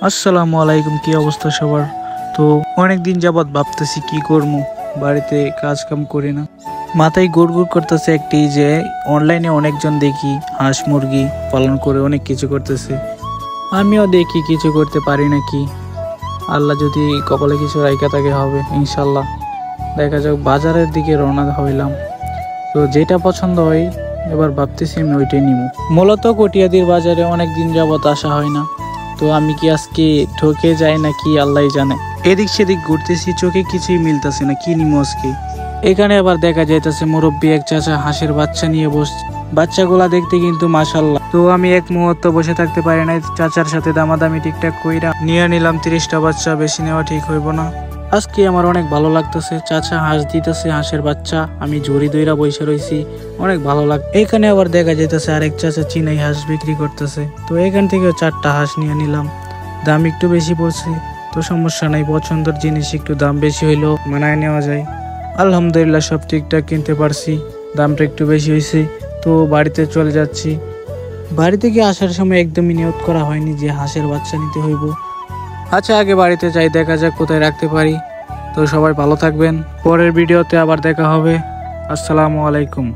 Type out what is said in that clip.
আসসালামু আলাইকুম। কি অবস্থা সবার? তো অনেকদিন যাবৎ ভাবতেছি কি করবো, বাড়িতে কাজ কাম করি না। মাথায় গুড় করতেছে একটি যে অনলাইনে অনেকজন দেখি হাঁস মুরগি পালন করে অনেক কিছু করতেছে, আমিও দেখি কিছু করতে পারি নাকি। আল্লাহ যদি কপালে কিছু রাইখা থাকে হবে ইনশাল্লাহ। দেখা যাক, বাজারের দিকে রওনা হইলাম। তো যেটা পছন্দ হয় এবার ভাবতেছি আমি ওইটাই নিব। মূলত কটিয়াদির বাজারে অনেক দিন যাবৎ আসা হয় না, তো আমি কি আজকে ঠকে যাই নাকি আল্লাহ জানে। এদিক সেদিক ঘুরতেছি, চোখে কিছুই মিলতেছে না, কি নিমো আজকে। এখানে আবার দেখা যাইতেছে মুরব্বী এক চাচা হাঁসের বাচ্চা নিয়ে বসছে। বাচ্চাগুলা দেখতে কিন্তু মাশাল্লাহ। তো আমি এক মুহূর্ত বসে থাকতে পারি নাই, চাচার সাথে দামাদামি ঠিকঠাক কইরা নিয়ে নিলাম 30টা বাচ্চা। বেশি নেওয়া ঠিক হইব না। আজকে আমার অনেক ভালো লাগতেছে, চাচা হাঁস দিতেছে, হাঁসের বাচ্চা, আমি ঝুড়ি দইরা বসে রয়েছি, অনেক ভালো লাগ। এখানে আবার দেখা যাইতেছে আরেক চাচা চিনাই হাঁস বিক্রি করতেছে। তো এখান থেকে 4টা হাঁস নিয়ে নিলাম। দাম একটু বেশি পড়ছে, তো সমস্যা নাই, পছন্দের জিনিস একটু দাম বেশি হইলেও মানায় নেওয়া যায়। আলহামদুলিল্লাহ সব ঠিকঠাক কিনতে পারছি, দামটা একটু বেশি হয়েছে। তো বাড়িতে চলে যাচ্ছি। বাড়ি থেকে আসার সময় একদমই নিয়ত করা হয়নি যে হাঁসের বাচ্চা নিতে হইব। আচ্ছা, আগে বাড়িতে যাই, দেখা যাক কোথায় রাখতে পারি। তো সবাই ভালো থাকবেন, পরের ভিডিওতে আবার দেখা হবে। আসসালামু আলাইকুম।